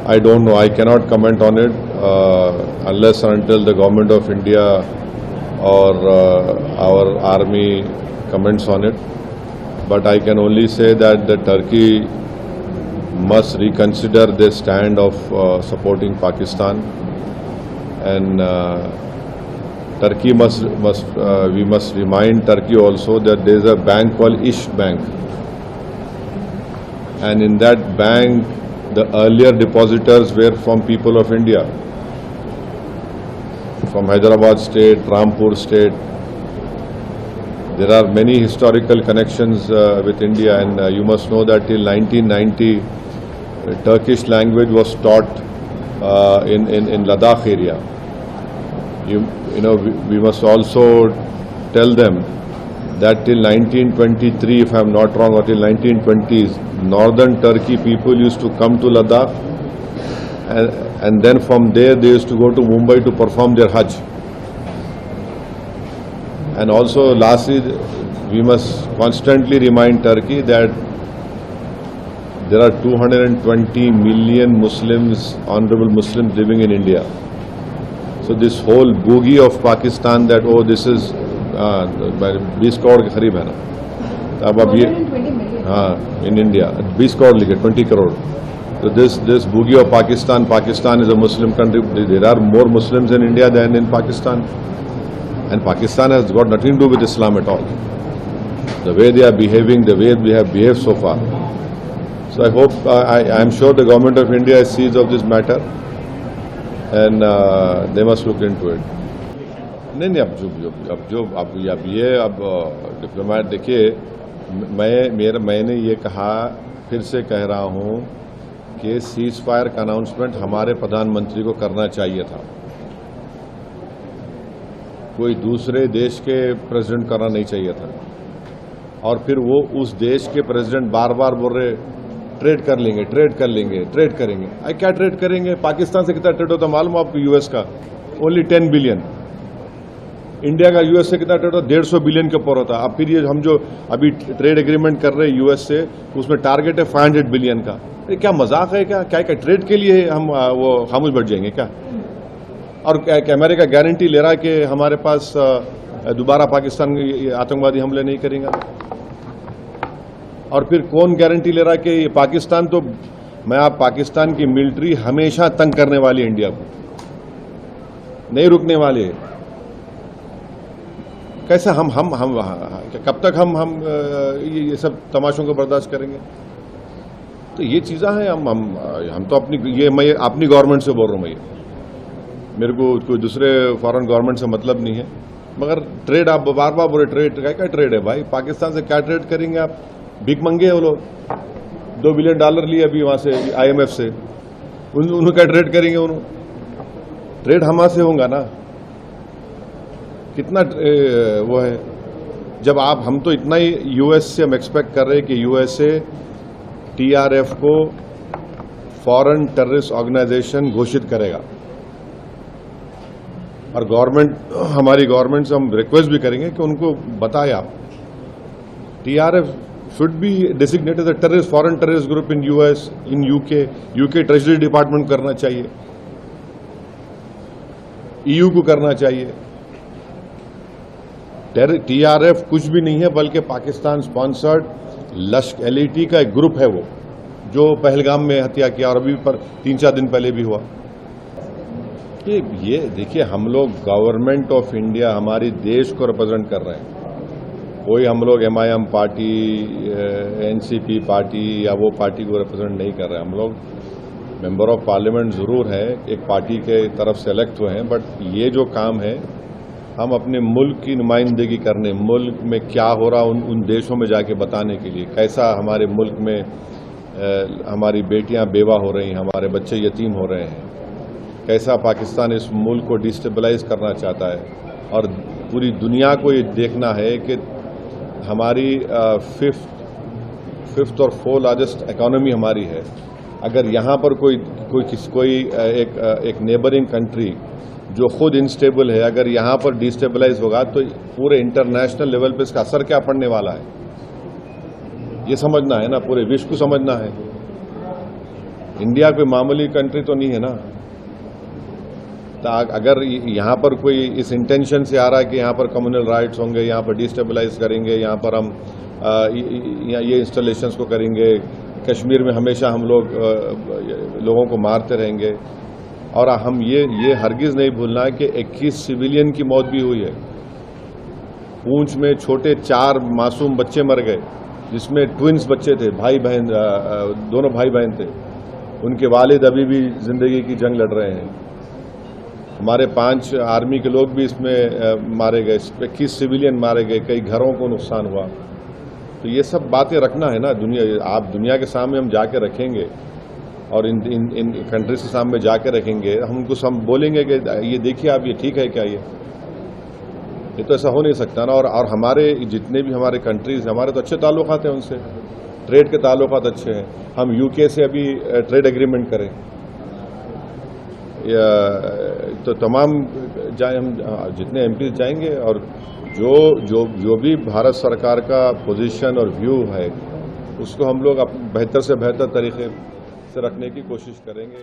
I don't know. I cannot comment on it unless and until the government of India or our army comments on it. But I can only say that the Turkey must reconsider their stand of supporting Pakistan, and Turkey we must remind Turkey also that there is a bank called Ish Bank, and in that bank the earlier depositors were from people of India, from Hyderabad state, Rampur state. There are many historical connections with India, and you must know that till 1990, Turkish language was taught in Ladakh area. You know, we must also tell them that till 1923, if I am not wrong, or till 1920s, northern Turkey people used to come to Ladakh, and then from there they used to go to Mumbai to perform their Hajj. And also, lastly, we must constantly remind Turkey that there are 220 million Muslims, honorable Muslims living in India. So this whole boogie of Pakistan that, oh, this is 20 crore के करीब है ना, अब ये हाँ in India 20 crore लिखे 20 crore. So this boogie of Pakistan is a Muslim country. There are more Muslims in India than in Pakistan. And Pakistan has got nothing to do with Islam at all. The way they are behaving, the way we have behaved so far. So I hope, I am sure the government of India sees of this matter, and they must look into it. नहीं अब ये diplomat देखिए, मैंने ये कहा, फिर से कह रहा हूँ कि सीज फायर का अनाउंसमेंट हमारे प्रधानमंत्री को करना चाहिए था, कोई दूसरे देश के प्रेसिडेंट करना नहीं चाहिए था. और फिर वो उस देश के प्रेसिडेंट बार बार बोल रहे ट्रेड कर लेंगे, ट्रेड करेंगे. क्या ट्रेड करेंगे? पाकिस्तान से कितना ट्रेड होता मालूम आपको? यूएस का ओनली 10 बिलियन. इंडिया का यूएस से कितना ट्रेड होता? 150 बिलियन के ऊपर होता. अब फिर ये हम जो अभी ट्रेड एग्रीमेंट कर रहे हैं यूएस से, उसमें टारगेट है 500 बिलियन का. क्या मजाक है? क्या ट्रेड के लिए हम वो खामोश बैठ जाएंगे क्या? और अमेरिका गारंटी ले रहा है कि हमारे पास दोबारा पाकिस्तान आतंकवादी हमले नहीं करेंगे. और फिर कौन गारंटी ले रहा है कि पाकिस्तान, तो आप पाकिस्तान की मिलिट्री हमेशा तंग करने वाली है, इंडिया को नहीं रुकने वाले. कैसे हम कब तक हम ये सब तमाशों को बर्दाश्त करेंगे? तो ये चीज़ें हैं. हम तो मैं अपनी गवर्नमेंट से बोल रहा हूँ. मेरे को कोई दूसरे फॉरेन गवर्नमेंट से मतलब नहीं है, मगर ट्रेड आप बार बार बोले ट्रेड. क्या ट्रेड है भाई? पाकिस्तान से क्या ट्रेड करेंगे आप? भीख मंगे वो लोग. $2 बिलियन लिए अभी वहाँ से IMF से. उन्होंने क्या ट्रेड करेंगे? उन्होंने ट्रेड हमारे से होगा ना. कितना वो है? जब हम तो इतना ही यूएस से हम एक्सपेक्ट कर रहे हैं कि यूएसए TRF को फॉरेन टेररिस्ट ऑर्गेनाइजेशन घोषित करेगा, और हमारी गवर्नमेंट से हम रिक्वेस्ट भी करेंगे कि उनको बताए आप, TRF should be designated as a terrorist, foreign terrorist group in US, in UK treasury department करना चाहिए, EU को करना चाहिए. TRF कुछ भी नहीं है, बल्कि पाकिस्तान स्पॉन्सर्ड LT का एक ग्रुप है, वो जो पहलगाम में हत्या किया, और अभी पर 3-4 दिन पहले भी हुआ. ये देखिए, हम लोग गवर्नमेंट ऑफ इंडिया हमारी देश को रिप्रेजेंट कर रहे हैं. कोई हम लोग MIM पार्टी, NCP पार्टी या वो पार्टी को रिप्रेजेंट नहीं कर रहे. हम लोग मेंबर ऑफ पार्लियामेंट ज़रूर है, एक पार्टी के तरफ से इलेक्ट हुए हैं, बट ये जो काम है हम अपने मुल्क की नुमाइंदगी करने, मुल्क में क्या हो रहा उन देशों में जाके बताने के लिए, कैसा हमारे मुल्क में हमारी बेटियां बेवा हो रही हैं, हमारे बच्चे यतीम हो रहे हैं, कैसा पाकिस्तान इस मुल्क को डिस्टेबलाइज करना चाहता है. और पूरी दुनिया को ये देखना है कि हमारी 5th और 4th लार्जेस्ट इकोनॉमी हमारी है. अगर यहाँ पर कोई एक नेबरिंग कंट्री जो खुद इनस्टेबल है, अगर यहाँ पर डिस्टेबलाइज होगा, तो पूरे इंटरनेशनल लेवल पे इसका असर क्या पड़ने वाला है, ये समझना है ना, पूरे विश्व को समझना है. इंडिया कोई मामूली कंट्री तो नहीं है ना। तो अगर यहाँ पर कोई इस इंटेंशन से आ रहा है कि यहाँ पर कम्युनल राइट्स होंगे, यहाँ पर डिस्टेबलाइज करेंगे, यहाँ पर हम ये इंस्टॉलेशंस को करेंगे, कश्मीर में हमेशा हम लोगों को मारते रहेंगे, और हम ये हरगिज़ नहीं भूलना है कि 21 सिविलियन की मौत भी हुई है। पूंछ में छोटे 4 मासूम बच्चे मर गए, जिसमें ट्विन्स बच्चे थे, भाई बहन, दोनों भाई बहन थे। उनके वालिद अभी भी जिंदगी की जंग लड़ रहे हैं। हमारे 5 आर्मी के लोग भी इसमें मारे गए, 21 सिविलियन मारे गए, कई घरों को नुकसान हुआ। तो ये सब बातें रखना है ना, आप दुनिया के सामने हम जाके रखेंगे, और इन कंट्रीज के सामने जाके रखेंगे, हम उनको बोलेंगे कि ये देखिए आप, ये ठीक है क्या? ये तो ऐसा हो नहीं सकता ना। और हमारे जितने भी हमारे कंट्रीज, हमारे तो अच्छे ताल्लुकात हैं उनसे, ट्रेड के ताल्लुकात अच्छे हैं। हम यूके से अभी ट्रेड एग्रीमेंट करें, तो तमाम जाए, हम जितने एमपी जाएंगे, और जो भी भारत सरकार का पोजीशन और व्यू है, उसको हम लोग बेहतर से बेहतर तरीके से रखने की कोशिश करेंगे।